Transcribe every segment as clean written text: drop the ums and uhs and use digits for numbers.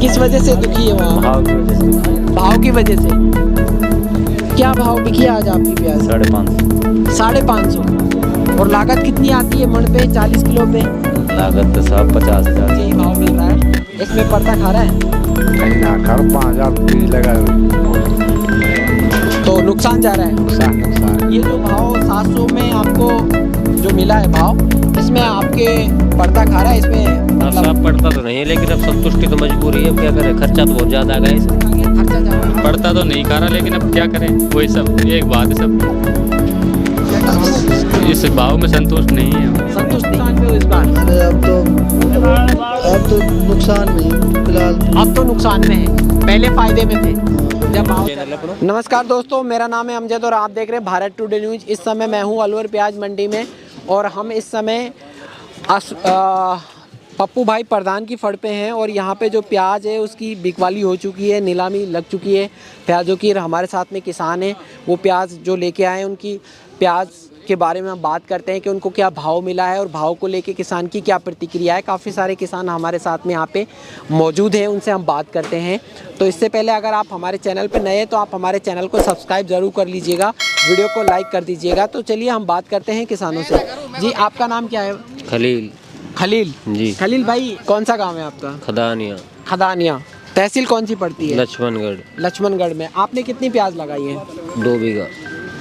किस वजह से दुखी है वहाँ? भाव की वजह से। भाव की वजह से। क्या भाव बिकी है आज आपकी प्याज? 550। 550। और लागत कितनी आती है मन पे 40 किलो पे? लागत तो सब 50,000। यही भाव मिल रहा है। इसमें पर्दा खा रहा है कहीं ना कर 5,000 बीज लगाए हुए। तो नुकसान जा रहा है। नुकसान ये जो भाव 700 में आपको जो मिला है भाव, इसमें आपके पर्दा खा रहा है इसमें? सब पड़ता तो नहीं है, लेकिन अब संतुष्टि तो मजबूरी है। अब क्या करें, खर्चा तो बहुत ज्यादा आ गया इसमें। खर्चा जा रहा है। पड़ता तो नहीं खा रहा, लेकिन अब क्या करें, वही सब एक बात है। सब इस भाव में संतुष्ट नहीं है। संतुष्ट नहीं पे हो इस बार? अरे अब तो नुकसान में है फिलहाल। अब तो नुकसान में है, पहले फायदे में थे जब भाव। नमस्कार दोस्तों, मेरा नाम है अमजद और आप देख रहे हैं भारत टुडे न्यूज़। इस समय मैं हूं अलवर प्याज मंडी में और हम इस समय पप्पू भाई प्रधान की फड़ पे हैं और यहाँ पे जो प्याज है उसकी बिकवाली हो चुकी है, नीलामी लग चुकी है प्याजों की। हमारे साथ में किसान हैं, वो प्याज जो लेके आए हैं उनकी प्याज के बारे में हम बात करते हैं कि उनको क्या भाव मिला है और भाव को लेके किसान की क्या प्रतिक्रिया है। काफ़ी सारे किसान हमारे साथ में यहाँ पे मौजूद हैं, उनसे हम बात करते हैं। तो इससे पहले अगर आप हमारे चैनल पे नए हैं तो आप हमारे चैनल को सब्सक्राइब ज़रूर कर लीजिएगा, वीडियो को लाइक कर दीजिएगा। तो चलिए हम बात करते हैं किसानों से। जी, आपका नाम क्या है? खलील खलील जी। खलील भाई, कौन सा गाँव है आपका? खदानिया। खदानिया। तहसील कौन सी पड़ती है? लक्ष्मणगढ़। लक्ष्मणगढ़ में। आपने कितनी प्याज लगाई है? 2 बीघा।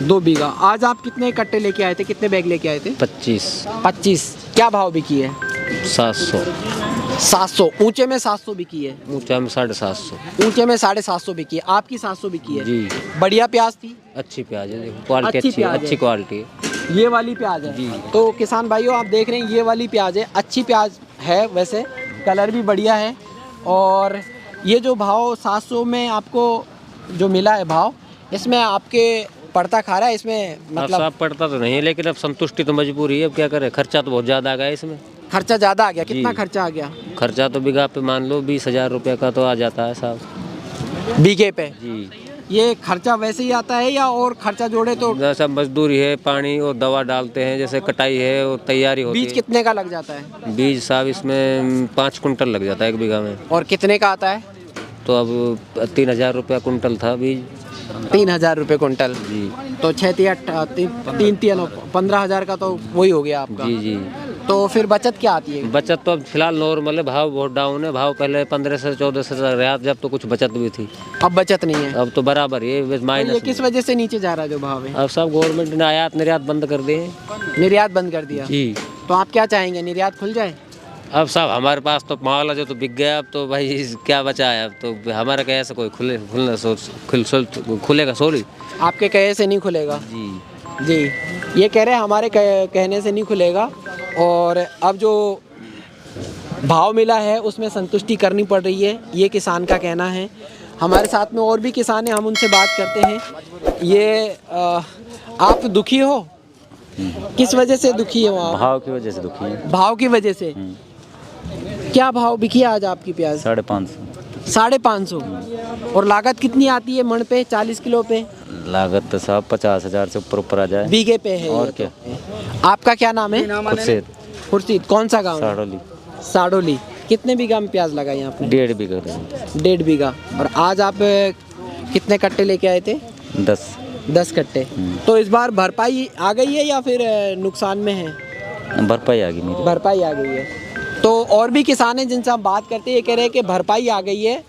2 बीघा। आज आप कितने कट्टे लेके आए थे, कितने बैग लेके आए थे? 25। 25। क्या भाव बिकी है? 700। 700। ऊंचे में 700 बिकी है? ऊंचा में 750। ऊंचे में 750 बिकी है। आपकी 700 बिकी है जी। बढ़िया प्याज थी? अच्छी प्याज है, देखो क्वालिटी अच्छी अच्छी है, प्याज है। अच्छी क्वालिटी है। ये वाली प्याज है जी। तो किसान भाइयों आप देख रहे हैं ये वाली प्याज है, अच्छी प्याज है, वैसे कलर भी बढ़िया है। और ये जो भाव 700 में आपको जो मिला है भाव, इसमें आपके पड़ता खा रहा है इसमें? मतलब सब पड़ता तो नहीं है, लेकिन अब संतुष्टि तो मजबूरी है। अब क्या करें, खर्चा तो बहुत ज्यादा आ गया इसमें। खर्चा ज़्यादा आ गया? कितना जी। खर्चा आ गया? खर्चा तो बीघा पे मान लो 20,000 रुपये का तो आ जाता है साहब। बीघे पे? जी। ये खर्चा वैसे ही आता है या और खर्चा जोड़े तो? जैसा मजदूरी है, पानी और दवा डालते हैं, जैसे कटाई है और तैयारी होती बीज है। कितने का लग जाता है? बीज साहब इसमें 5 कुंटल लग जाता है 1 बीघा में। और कितने का आता है? तो अब 3,000 रुपया कुंटल था बीज। 3,000 रुपये कुंटल। जी। तो 6 15,000 का तो वही हो गया आपका। जी जी। तो फिर बचत क्या आती है? बचत तो अब फिलहाल नॉर्मल है, भाव बहुत डाउन है। भाव पहले 15 से 14 से रहा, जब तो कुछ बचत भी थी। अब बचत नहीं है? अब तो बराबर है, तो ये माइनस। किस वजह से नीचे जा रहा है जो भाव है? अब सब गवर्नमेंट ने आयात निर्यात बंद कर दिए। निर्यात बंद कर दिया? जी। तो आप क्या चाहेंगे, निर्यात खुल जाए? अब साहब हमारे पास तो माल है जो तो बिक गया, अब तो भाई क्या बचा है। अब तो हमारा कैसे कोई खुलेगा सोरी। आपके कहे से नहीं खुलेगा? जी जी, ये कह रहे हैं हमारे कहने से नहीं खुलेगा। और अब जो भाव मिला है उसमें संतुष्टि करनी पड़ रही है, ये किसान का कहना है। हमारे साथ में और भी किसान हैं, हम उनसे बात करते हैं। ये आप दुखी हो? किस वजह से दुखी है वहाँ? भाव की वजह से दुखी है। भाव की वजह से। क्या भाव बिकी है आज आपकी प्याज? 550। 550। और लागत कितनी आती है मन पे 40 किलो पे? लागत तो साहब 50,000 से ऊपर आ जाए। बीघे पे है? और ये क्या। तो। आपका क्या नाम है? खुर्शीद। खुर्शीद। कौन सा गाँव? साड़ोली। साड़ोली। कितने बीघा में प्याज लगाई आपने? 1.5 बीघा। 1.5 बीघा। और आज आप कितने कट्टे लेके आए थे? 10 कट्टे। तो इस बार भरपाई आ गई है या फिर नुकसान में है? भरपाई आ गई मेरी। भरपाई आ गई है। तो और भी किसान हैं जिनसे हम बात करते हैं, ये कह रहे हैं कि भरपाई आ गई है,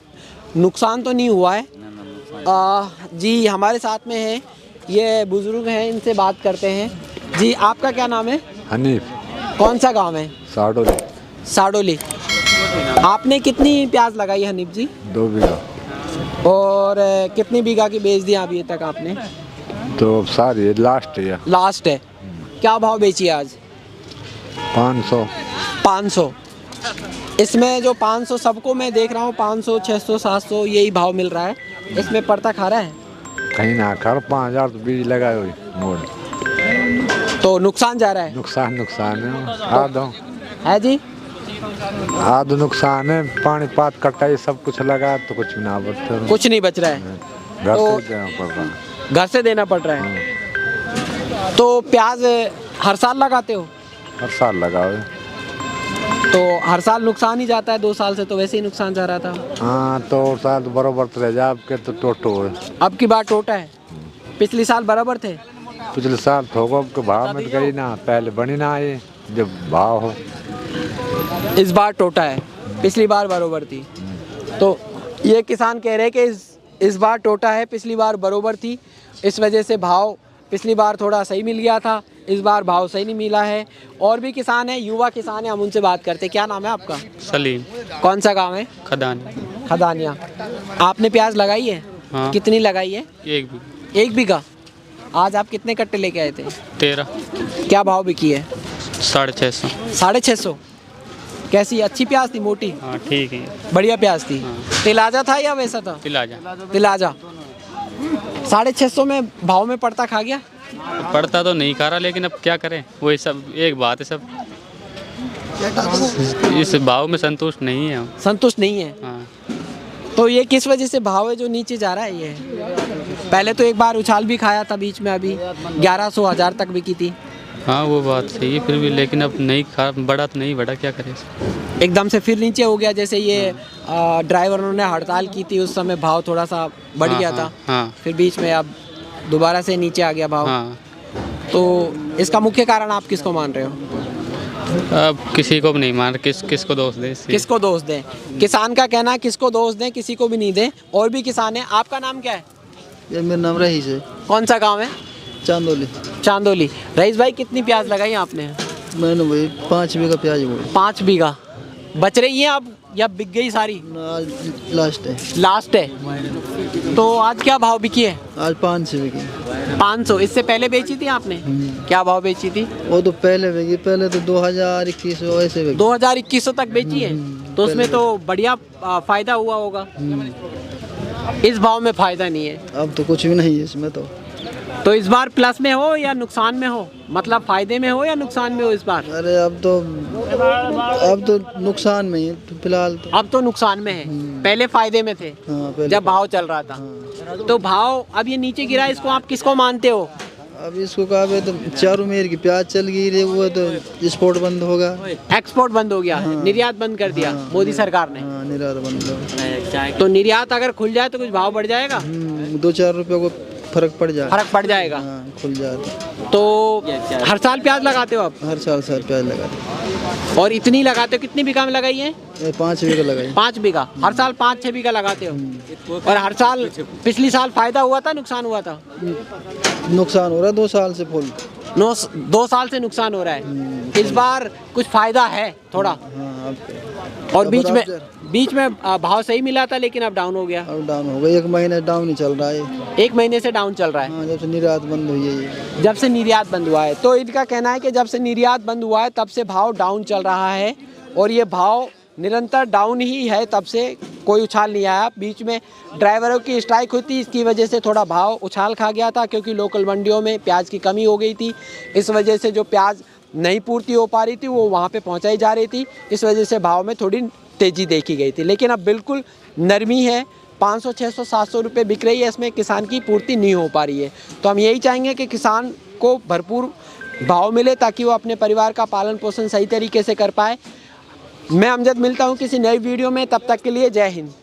नुकसान तो नहीं हुआ है। जी, हमारे साथ में है ये बुजुर्ग हैं, इनसे बात करते हैं। जी, आपका क्या नाम है? हनीफ। कौन सा गांव है? साड़ोली। साड़ोली। आपने कितनी प्याज लगाई है हनीफ जी? 2 बीघा। और कितनी बीघा की बेच दी अभी तक आपने? तो अब सारी लास्ट है। लास्ट है। क्या भाव बेची आज? 500। 500। इसमें जो 500 सबको मैं देख रहा हूँ 500, 600, 700 यही भाव मिल रहा है। इसमें पड़ता खा रहा है? कहीं ना कर 5,000 बीज लगाए हुए मोड़। तो नुकसान जा रहा है? नुकसान है। आधो है जी। नुकसान है। पानी पात कटाई सब कुछ लगा तो कुछ ना बचता। कुछ नहीं बच रहा है, घर तो- से देना पड़ रहा है। घर से देना पड़ रहा है। तो प्याज हर साल लगाते हो? हर साल लगाओ। तो हर साल नुकसान ही जाता है, 2 साल से तो वैसे ही नुकसान जा रहा था। हाँ तो शायद बराबर तो रह जा आपके तो टोटो है। अब की बार टोटा है, पिछली साल बराबर थे। पिछले साल थोको के भाव में गई ना, पहले बनी ना ये जब भाव हो। इस बार टोटा है, पिछली बार बरोबर थी। तो ये किसान कह रहे हैं कि इस बार टोटा है, पिछली बार बरोबर थी, इस वजह से भाव पिछली बार थोड़ा सही मिल गया था, इस बार भाव सही नहीं मिला है। और भी किसान है, युवा किसान है, हम उनसे बात करते हैं। क्या नाम है आपका? सलीम। कौन सा गांव है? खदान। खदानिया। आपने प्याज लगाई है? हाँ। कितनी लगाई है? 1 बीघा। 1 बीघा। आज आप कितने कट्टे लेके आए थे? 13। क्या भाव बिकी है? 650। 650। कैसी, अच्छी प्याज थी, मोटी? हाँ ठीक है। बढ़िया प्याज थी। हाँ। तिलाजा था या वैसा था? तिलाजा। तिलाजा। 650 में भाव में पड़ता खा गया? पड़ता तो नहीं खा रहा, लेकिन अब क्या करें, वही सब एक बात है, सब इस भाव में संतुष्ट नहीं है हम। संतुष्ट नहीं है। हाँ। तो ये किस वजह से भाव है जो नीचे जा रहा है? ये पहले तो एक बार उछाल भी खाया था बीच में, अभी 1100 1000 तक बिकी थी। हाँ वो बात सही है, फिर भी लेकिन अब नहीं खा, बढ़ा तो नहीं बढ़ा, क्या करें। एकदम से फिर नीचे हो गया, जैसे ये ड्राइवरों ने हड़ताल की थी, उस समय भाव थोड़ा सा बढ़ हाँ, गया हाँ, था। हाँ। फिर बीच में अब दोबारा से नीचे आ गया भाव। हाँ। तो इसका मुख्य कारण आप किसको मान रहे हो? अब किसी को भी नहीं मान, किसको दोष दे इससे? किसको दोष दें? किसान का कहना है किसको दोष दें, किसी को भी नहीं दें। और भी किसान है। आपका नाम क्या है? ये मेरा नाम रईस है, कौन सा गांव है? चांदोली। चांदोली। रईस भाई, कितनी प्याज लगाई आपने? मैंने वही 5 बीघा प्याज बोई। 5 बीघा। बच रही है अब या बिक गई सारी? आज लास्ट है। लास्ट है। तो आज क्या भाव बिकी है? आज 500 बिकी। 500। इससे पहले बेची थी आपने? क्या भाव बेची थी? वो तो पहले बिकी, पहले तो 2021 ऐसे बिकी। 2021 तक बेची है। तो उसमें तो बढ़िया फायदा हुआ होगा। इस भाव में फायदा नहीं है। अब तो कुछ भी नहीं है इसमें तो इस बार प्लस में हो या नुकसान में हो? मतलब फायदे में हो या नुकसान में हो इस बार? अरे अब तो नुकसान में ही है तो फिलहाल तो। अब तो नुकसान में है, पहले फायदे में थे। हाँ, पहले जब भाव चल रहा था। तो भाव अब ये नीचे गिरा, इसको आप किसको मानते हो? अब इसको कहा तो चारों मेर की प्याज चल गई रे, वो तो एक्सपोर्ट बंद होगा। एक्सपोर्ट बंद हो गया, निर्यात बंद कर दिया मोदी सरकार ने। हाँ, निर्यात बंद होगा। तो निर्यात अगर खुल जाए तो कुछ भाव बढ़ जाएगा? 2-4 रुपये को फर्क पड़ जाए। फर्क पड़ जाएगा। हाँ, खुल जाए। तो हर साल प्याज लगाते हो आप? हर साल प्याज लगाते। और इतनी लगाते हो? कितनी बीघा में लगाई है? 5 बीघा लगाई। 5 बीघा। हर साल 5-6 बीघा लगाते हो? और हर साल, पिछली साल फायदा हुआ था, नुकसान हुआ था? नुकसान हो रहा है 2 साल से फुल। 2 साल से नुकसान हो रहा है। इस बार कुछ फायदा है थोड़ा। हाँ, और बीच में भाव सही मिला था, लेकिन अब डाउन हो गया। अब डाउन हो गया, 1 महीने डाउन ही चल रहा है। 1 महीने से डाउन चल रहा है। हाँ, जब से निर्यात बंद हुई है ये। जब से निर्यात बंद हुआ है। तो इनका कहना है कि जब से निर्यात बंद हुआ है तब से भाव डाउन चल रहा है, और ये भाव निरंतर डाउन ही है, तब से कोई उछाल नहीं आया। बीच में ड्राइवरों की स्ट्राइक हुई थी, इसकी वजह से थोड़ा भाव उछाल खा गया था, क्योंकि लोकल मंडियों में प्याज की कमी हो गई थी। इस वजह से जो प्याज नहीं पूर्ति हो पा रही थी वो वहाँ पे पहुँचाई जा रही थी, इस वजह से भाव में थोड़ी तेज़ी देखी गई थी। लेकिन अब बिल्कुल नरमी है, 500 600 700 रुपये बिक रही है, इसमें किसान की पूर्ति नहीं हो पा रही है। तो हम यही चाहेंगे कि किसान को भरपूर भाव मिले, ताकि वो अपने परिवार का पालन पोषण सही तरीके से कर पाए। मैं अमजद मिलता हूँ किसी नई वीडियो में, तब तक के लिए जय हिंद।